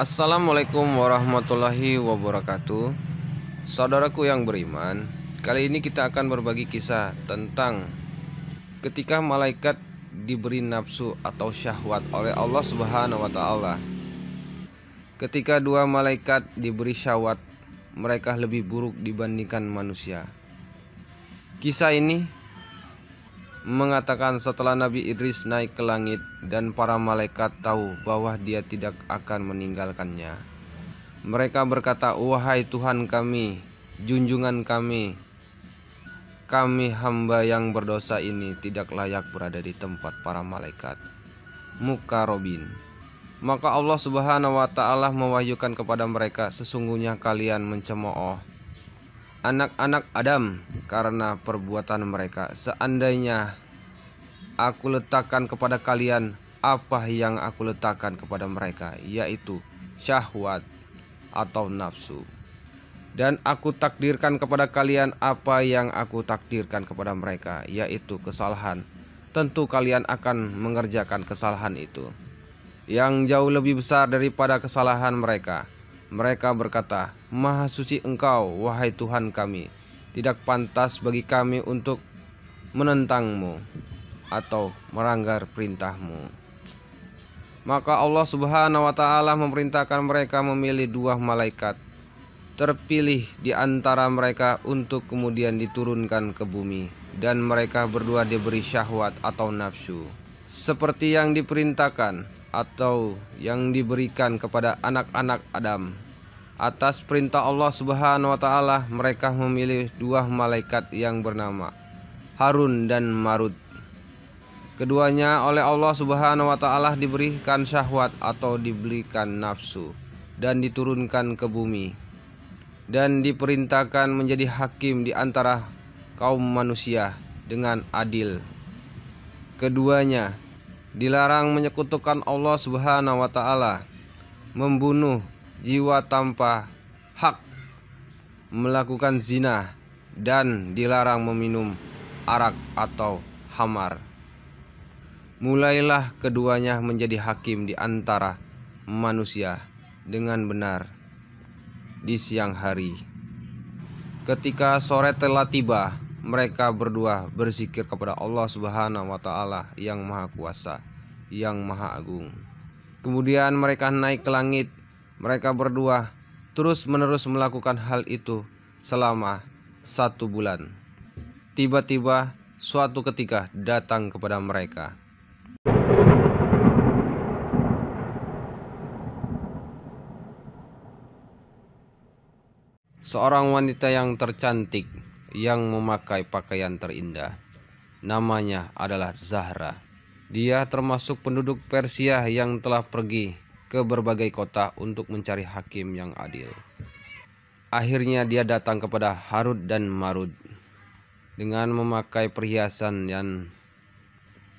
Assalamualaikum warahmatullahi wabarakatuh. Saudaraku yang beriman, kali ini kita akan berbagi kisah tentang ketika malaikat diberi nafsu atau syahwat oleh Allah Subhanahu wa taala. Ketika dua malaikat diberi syahwat, mereka lebih buruk dibandingkan manusia. Kisah ini mengatakan setelah Nabi Idris naik ke langit dan para malaikat tahu bahwa dia tidak akan meninggalkannya. Mereka berkata, "Wahai Tuhan kami, junjungan kami hamba yang berdosa ini tidak layak berada di tempat para malaikat mukarrabin." Maka Allah Subhanahu wa taala mewahyukan kepada mereka, "Sesungguhnya kalian mencemooh anak-anak Adam karena perbuatan mereka. Seandainya aku letakkan kepada kalian apa yang aku letakkan kepada mereka, yaitu syahwat atau nafsu, dan aku takdirkan kepada kalian apa yang aku takdirkan kepada mereka, yaitu kesalahan, tentu kalian akan mengerjakan kesalahan itu yang jauh lebih besar daripada kesalahan mereka." Mereka berkata, "Maha suci Engkau, wahai Tuhan kami, tidak pantas bagi kami untuk menentangmu atau melanggar perintahmu." Maka Allah Subhanahu wa taala memerintahkan mereka memilih dua malaikat terpilih di antara mereka untuk kemudian diturunkan ke bumi, dan mereka berdua diberi syahwat atau nafsu seperti yang diperintahkan atau yang diberikan kepada anak-anak Adam. Atas perintah Allah Subhanahu wa taala, mereka memilih dua malaikat yang bernama Harun dan Marut. Keduanya oleh Allah Subhanahu wa taala diberikan syahwat atau diberikan nafsu dan diturunkan ke bumi, dan diperintahkan menjadi hakim di antara kaum manusia dengan adil. Keduanya dilarang menyekutukan Allah Subhanahu wa taala, membunuh jiwa tanpa hak, melakukan zina, dan dilarang meminum arak atau khamar. Mulailah keduanya menjadi hakim di antara manusia dengan benar di siang hari. Ketika sore telah tiba, mereka berdua berzikir kepada Allah Subhanahu wa taala yang Maha Kuasa, yang Maha Agung. Kemudian mereka naik ke langit. Mereka berdua terus-menerus melakukan hal itu selama 1 bulan. Tiba-tiba suatu ketika datang kepada mereka seorang wanita yang tercantik yang memakai pakaian terindah. Namanya adalah Zahra. Dia termasuk penduduk Persia yang telah pergi ke berbagai kota untuk mencari hakim yang adil. Akhirnya dia datang kepada Harut dan Marut dengan memakai perhiasan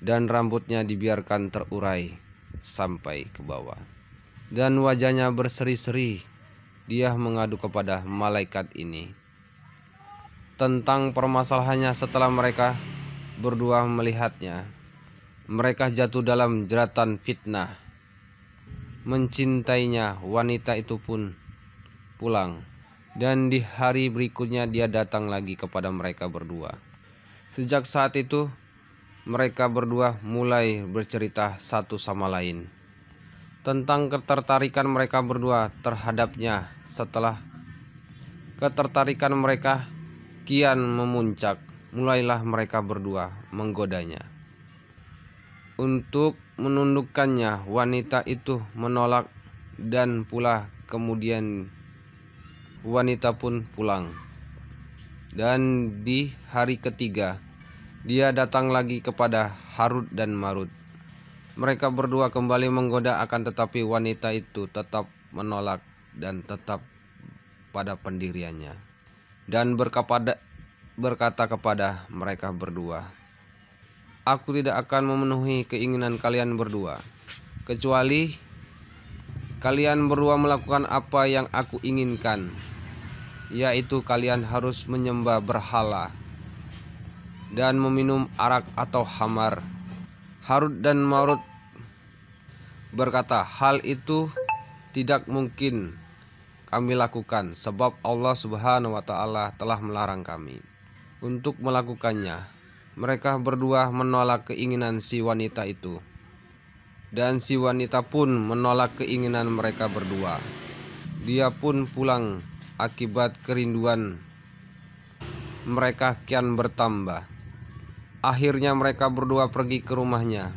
dan rambutnya dibiarkan terurai sampai ke bawah, dan wajahnya berseri-seri. Dia mengadu kepada malaikat ini tentang permasalahannya. Setelah mereka berdua melihatnya, mereka jatuh dalam jeratan fitnah, mencintainya. Wanita itu pun pulang, dan di hari berikutnya dia datang lagi kepada mereka berdua. Sejak saat itu mereka berdua mulai bercerita satu sama lain tentang ketertarikan mereka berdua terhadapnya. Setelah ketertarikan mereka kian memuncak, mulailah mereka berdua menggodanya untuk menundukkannya. Wanita itu menolak, dan pula kemudian wanita pun pulang. Dan di hari ketiga dia datang lagi kepada Harut dan Marut. Mereka berdua kembali menggoda, akan tetapi wanita itu tetap menolak dan tetap pada pendiriannya, dan berkata kepada mereka berdua, "Aku tidak akan memenuhi keinginan kalian berdua, kecuali kalian berdua melakukan apa yang aku inginkan, yaitu kalian harus menyembah berhala dan meminum arak atau khamar." Harut dan Marut berkata, "Hal itu tidak mungkin kami lakukan, sebab Allah Subhanahu wa Ta'ala telah melarang kami untuk melakukannya. Mereka berdua menolak keinginan si wanita itu, dan si wanita pun menolak keinginan mereka berdua. Dia pun pulang akibat kerinduan mereka kian bertambah. Akhirnya mereka berdua pergi ke rumahnya.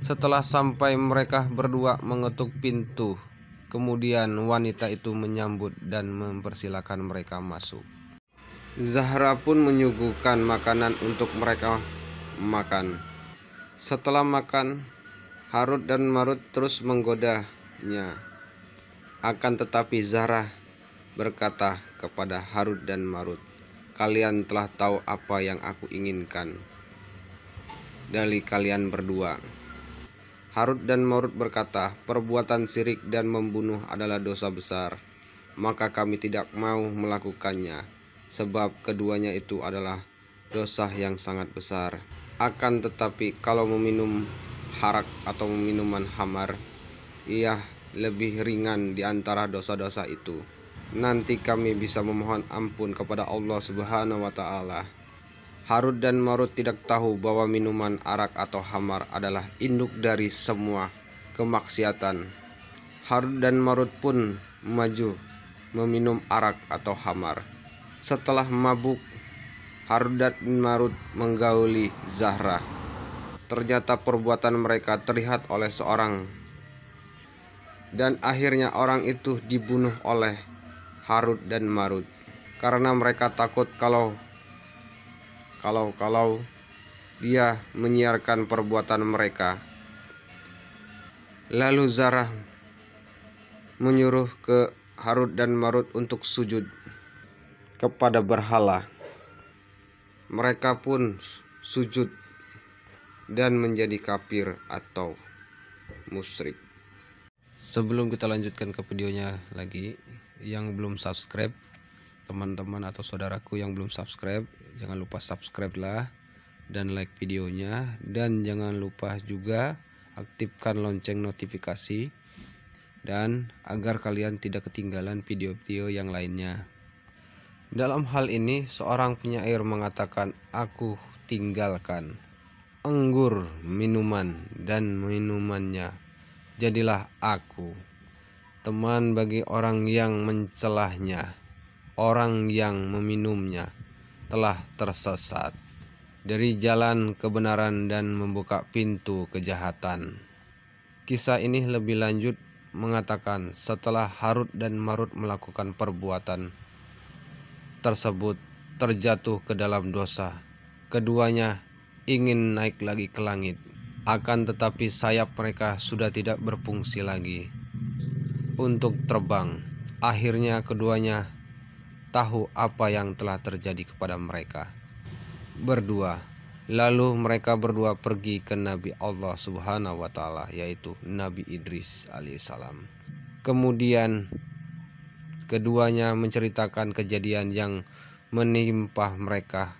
Setelah sampai, mereka berdua mengetuk pintu. Kemudian wanita itu menyambut dan mempersilahkan mereka masuk. Zahra pun menyuguhkan makanan untuk mereka makan. Setelah makan, Harut dan Marut terus menggodanya. Akan tetapi Zahra berkata kepada Harut dan Marut, "Kalian telah tahu apa yang aku inginkan dari kalian berdua." Harut dan Marut berkata, "Perbuatan syirik dan membunuh adalah dosa besar, maka kami tidak mau melakukannya, sebab keduanya itu adalah dosa yang sangat besar. Akan tetapi kalau meminum harak atau minuman khamar, ia lebih ringan di antara dosa-dosa itu. Nanti kami bisa memohon ampun kepada Allah Subhanahu wa Ta'ala." Harut dan Marut tidak tahu bahwa minuman arak atau khamar adalah induk dari semua kemaksiatan. Harut dan Marut pun maju meminum arak atau khamar. Setelah mabuk, Harut dan Marut menggauli Zahra. Ternyata perbuatan mereka terlihat oleh seorang, dan akhirnya orang itu dibunuh oleh Harut dan Marut karena mereka takut kalau dia menyiarkan perbuatan mereka. Lalu Zahra menyuruh ke Harut dan Marut untuk sujud kepada berhala. Mereka pun sujud dan menjadi kafir atau musyrik. Sebelum kita lanjutkan ke videonya lagi, yang belum subscribe, teman-teman atau saudaraku yang belum subscribe, jangan lupa subscribe lah dan like videonya, dan jangan lupa juga aktifkan lonceng notifikasi dan agar kalian tidak ketinggalan video-video yang lainnya. Dalam hal ini seorang penyair mengatakan, "Aku tinggalkan anggur minuman dan minumannya, jadilah aku teman bagi orang yang mencelahnya. Orang yang meminumnya telah tersesat dari jalan kebenaran dan membuka pintu kejahatan." Kisah ini lebih lanjut mengatakan, setelah Harut dan Marut melakukan perbuatan tersebut terjatuh ke dalam dosa, keduanya ingin naik lagi ke langit. Akan tetapi sayap mereka sudah tidak berfungsi lagi untuk terbang. Akhirnya keduanya tahu apa yang telah terjadi kepada mereka berdua. Lalu mereka berdua pergi ke Nabi Allah Subhanahu wa Ta'ala, yaitu Nabi Idris alaihissalam. Kemudian keduanya menceritakan kejadian yang menimpa mereka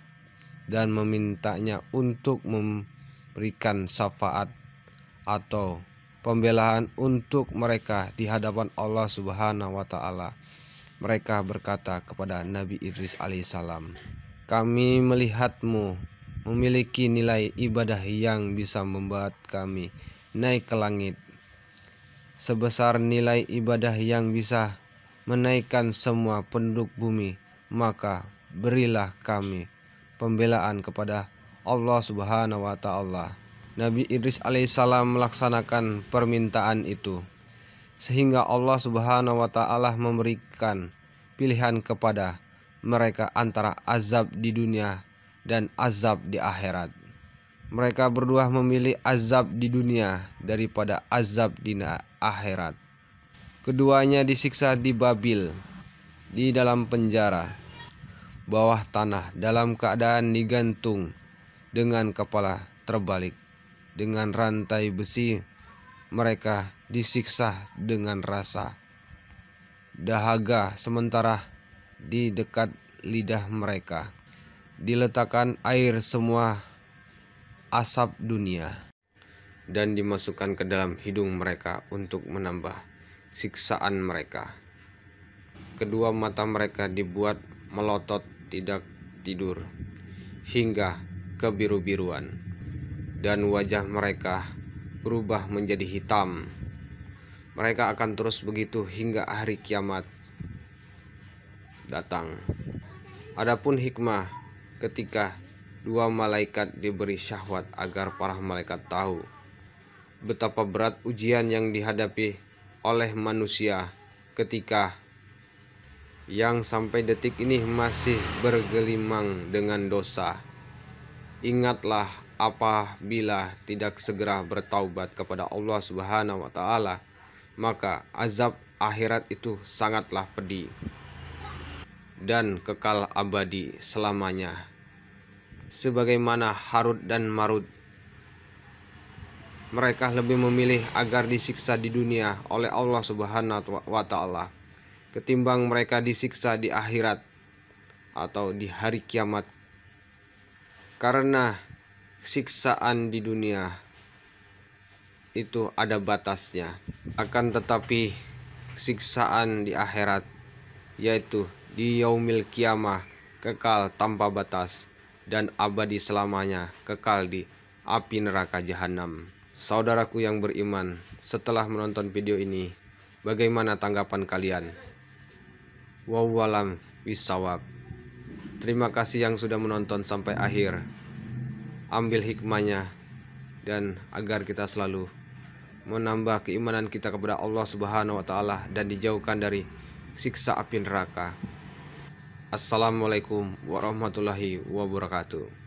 dan memintanya untuk memberikan syafaat atau pembelaan untuk mereka di hadapan Allah Subhanahu wa Ta'ala. Mereka berkata kepada Nabi Idris alaihissalam, "Kami melihatmu memiliki nilai ibadah yang bisa membuat kami naik ke langit sebesar nilai ibadah yang bisa menaikkan semua penduduk bumi. Maka berilah kami pembelaan kepada Allah Subhanahu wa Ta'ala." Nabi Idris alaihissalam melaksanakan permintaan itu, sehingga Allah Subhanahu wa Ta'ala memberikan pilihan kepada mereka antara azab di dunia dan azab di akhirat. Mereka berdua memilih azab di dunia daripada azab di akhirat. Keduanya disiksa di Babil, di dalam penjara bawah tanah, dalam keadaan digantung dengan kepala terbalik dengan rantai besi. Mereka disiksa dengan rasa dahaga, sementara di dekat lidah mereka diletakkan air semua asap dunia dan dimasukkan ke dalam hidung mereka untuk menambah siksaan mereka. Kedua mata mereka dibuat melotot tidak tidur hingga kebiru-biruan, dan wajah mereka berubah menjadi hitam. Mereka akan terus begitu hingga hari kiamat datang. Adapun hikmah ketika dua malaikat diberi syahwat agar para malaikat tahu betapa berat ujian yang dihadapi oleh manusia ketika yang sampai detik ini masih bergelimang dengan dosa. Ingatlah, apabila tidak segera bertaubat kepada Allah Subhanahu wa taala, maka azab akhirat itu sangatlah pedih dan kekal abadi selamanya. Sebagaimana Harut dan Marut, mereka lebih memilih agar disiksa di dunia oleh Allah Subhanahu wa taala ketimbang mereka disiksa di akhirat atau di hari kiamat. Karena siksaan di dunia itu ada batasnya. Akan tetapi siksaan di akhirat, yaitu di yaumil kiamah, kekal tanpa batas dan abadi selamanya, kekal di api neraka jahanam. Saudaraku yang beriman, setelah menonton video ini, bagaimana tanggapan kalian? Wallahualam bisawab. Terima kasih yang sudah menonton sampai akhir. Ambil hikmahnya, dan agar kita selalu menambah keimanan kita kepada Allah Subhanahu wa taala dan dijauhkan dari siksa api neraka. Assalamualaikum warahmatullahi wabarakatuh.